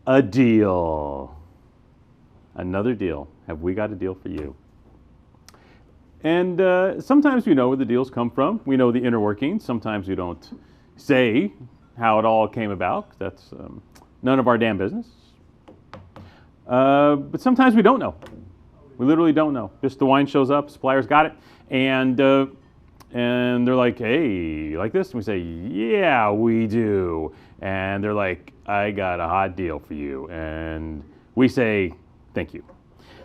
A deal. Another deal. Have we got a deal for you? And sometimes we know where the deals come from. We know the inner workings. Sometimes we don't say how it all came about. That's none of our damn business. But sometimes we don't know. We literally don't know. Just the wine shows up, suppliers got it, and they're like, hey, you like this? And we say, yeah, we do. And they're like, I got a hot deal for you. And we say, thank you.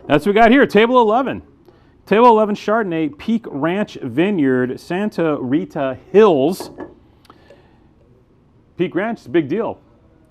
That's what we got here, table 11. Table 11 Chardonnay, Peake Ranch Vineyard, Santa Rita Hills. Peake Ranch is a big deal.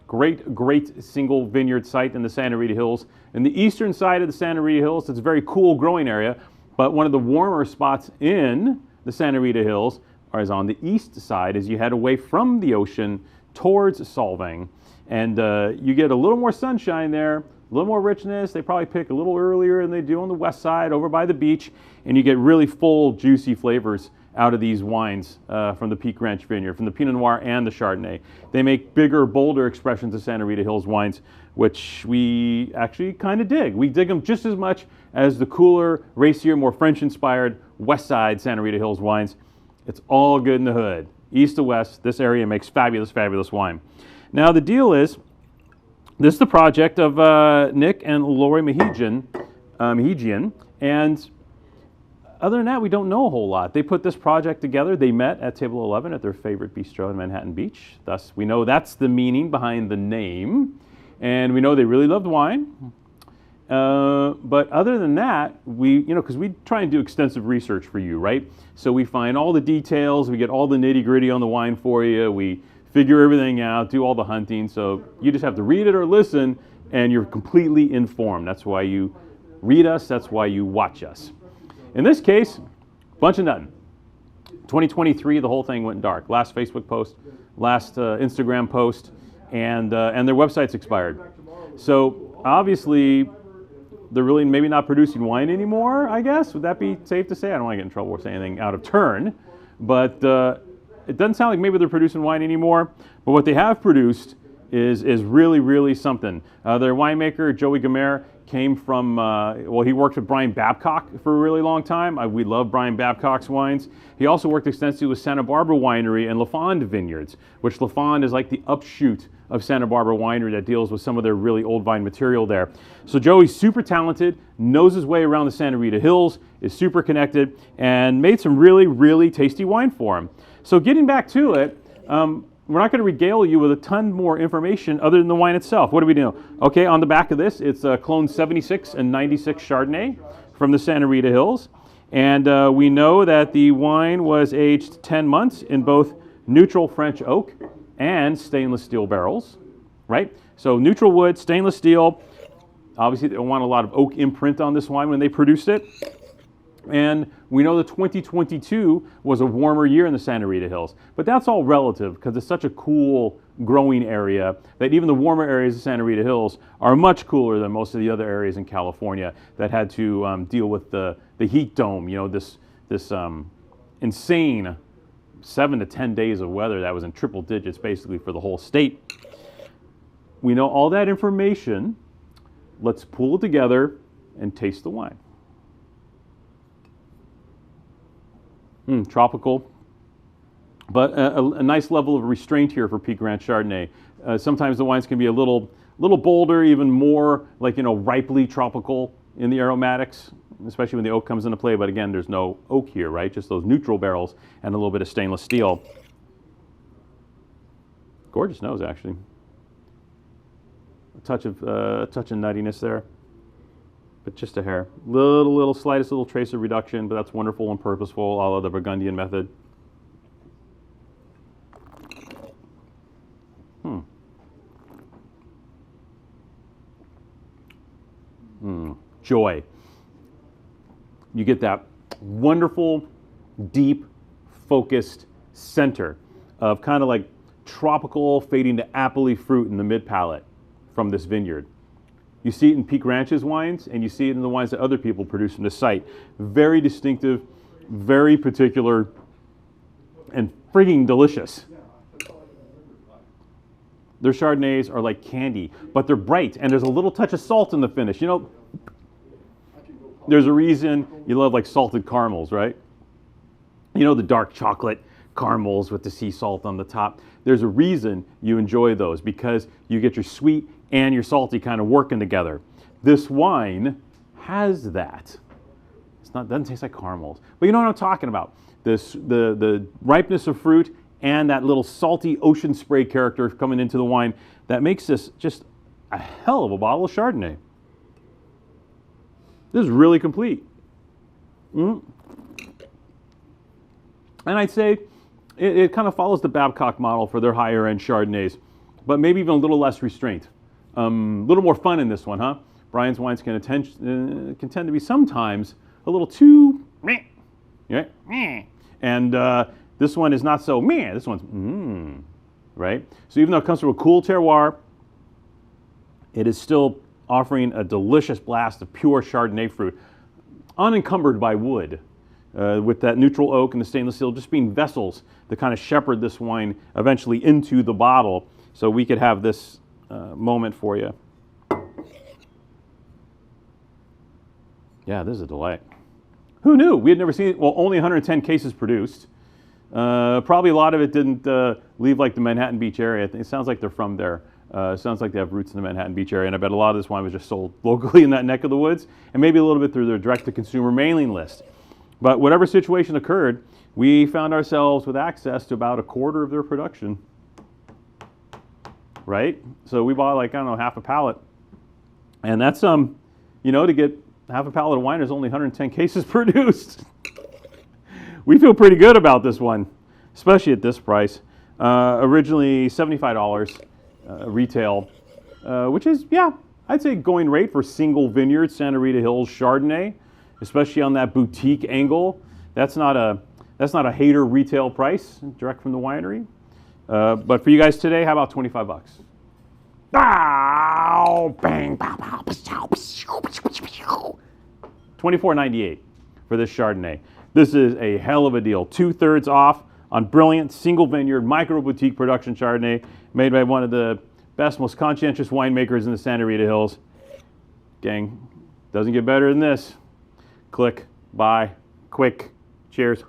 Great single vineyard site in the Santa Rita Hills. In the eastern side of the Santa Rita Hills, it's a very cool growing area, but one of the warmer spots in the Santa Rita Hills is on the east side as you head away from the ocean towards Solvang. And you get a little more sunshine there, a little more richness. They probably pick a little earlier than they do on the west side over by the beach, and you get really full, juicy flavors out of these wines from the Peake Ranch Vineyard, from the Pinot Noir and the Chardonnay. They make bigger, bolder expressions of Santa Rita Hills wines, which we actually kind of dig. We dig them just as much as the cooler, racier, more French-inspired west side Santa Rita Hills wines. It's all good in the hood. East to west, this area makes fabulous, fabulous wine. Now the deal is, this is the project of Nick and Lori Mehigian, and other than that, we don't know a whole lot. They put this project together. They met at Table 11 at their favorite bistro in Manhattan Beach. Thus, we know that's the meaning behind the name. And we know they really loved wine. But other than that, because we try and do extensive research for you, right? So we find all the details. We get all the nitty-gritty on the wine for you. We figure everything out, do all the hunting. So you just have to read it or listen, and you're completely informed. That's why you read us. That's why you watch us. In this case, bunch of nothing. 2023, the whole thing went dark. Last Facebook post, last Instagram post, and their website's expired. So obviously, they're really maybe not producing wine anymore, I guess. Would that be safe to say? I don't want to get in trouble with saying anything out of turn, but it doesn't sound like maybe they're producing wine anymore. But what they have produced is really, really something. Their winemaker, Joey Gamer, came from, he worked with Brian Babcock for a really long time. We love Brian Babcock's wines. He also worked extensively with Santa Barbara Winery and LaFond Vineyards, which LaFond is like the upshoot of Santa Barbara Winery that deals with some of their really old vine material there. So Joey's super talented, knows his way around the Santa Rita Hills, is super connected, and made some really, really tasty wine for him. So getting back to it, we're not going to regale you with a ton more information other than the wine itself. What do we do? Okay, on the back of this, it's clone 76 and 96 Chardonnay from the Santa Rita Hills. And we know that the wine was aged 10 months in both neutral French oak and stainless steel barrels, right? So neutral wood, stainless steel. Obviously, they don't want a lot of oak imprint on this wine when they produced it. And we know that 2022 was a warmer year in the Santa Rita Hills. But that's all relative because it's such a cool growing area that even the warmer areas of Santa Rita Hills are much cooler than most of the other areas in California that had to deal with the heat dome, this insane 7 to 10 days of weather that was in triple digits basically for the whole state. We know all that information. Let's pull it together and taste the wine. Tropical, but a nice level of restraint here for Peake Ranch Chardonnay. Sometimes the wines can be a little bolder, even more like ripely tropical in the aromatics, especially when the oak comes into play. But again, there's no oak here, right? Just those neutral barrels and a little bit of stainless steel. Gorgeous nose, actually. A touch of nuttiness there. But just a hair. Slightest little trace of reduction, but that's wonderful and purposeful, a la the Burgundian method. Joy. You get that wonderful, deep, focused center of kind of like tropical, fading to appley fruit in the mid-palate from this vineyard. You see it in Peake Ranch's wines, and you see it in the wines that other people produce from this site. Very distinctive, very particular, and frigging delicious. Their Chardonnays are like candy, but they're bright, and there's a little touch of salt in the finish. You know, there's a reason you love like salted caramels, right? You know, the dark chocolate caramels with the sea salt on the top. There's a reason you enjoy those, because you get your sweet and your salty kind of working together. This wine has that. Doesn't taste like caramels, but you know what I'm talking about. The ripeness of fruit and that little salty ocean spray character coming into the wine that makes this just a hell of a bottle of Chardonnay. This is really complete. And I'd say it kind of follows the Babcock model for their higher end Chardonnays, but maybe even a little less restraint. A little more fun in this one, huh? Brian's wines can tend to be sometimes a little too meh, yeah, and this one is not so meh. This one's right? So even though it comes from a cool terroir, it is still offering a delicious blast of pure Chardonnay fruit, unencumbered by wood, with that neutral oak and the stainless steel just being vessels that kind of shepherd this wine eventually into the bottle, so we could have this moment for you. Yeah, this is a delight. Who knew? We had never seen it. Well, only 110 cases produced. Probably a lot of it didn't leave like the Manhattan Beach area. It sounds like they're from there. It sounds like they have roots in the Manhattan Beach area, and I bet a lot of this wine was just sold locally in that neck of the woods, and maybe a little bit through their direct-to-consumer mailing list. But whatever situation occurred, we found ourselves with access to about a quarter of their production. Right? So we bought like, I don't know, half a pallet. And that's, you know, to get half a pallet of wine, there's only 110 cases produced. We feel pretty good about this one, especially at this price. Originally $75 retail, which is, yeah, I'd say going rate for single vineyard Santa Rita Hills Chardonnay, especially on that boutique angle. That's not a hater retail price, direct from the winery. But for you guys today, how about 25 bucks? Bang, $24.98 for this Chardonnay. This is a hell of a deal. 2/3 off on brilliant single vineyard micro boutique production Chardonnay made by one of the best, most conscientious winemakers in the Santa Rita Hills. Gang, doesn't get better than this. Click, buy, quick. Cheers.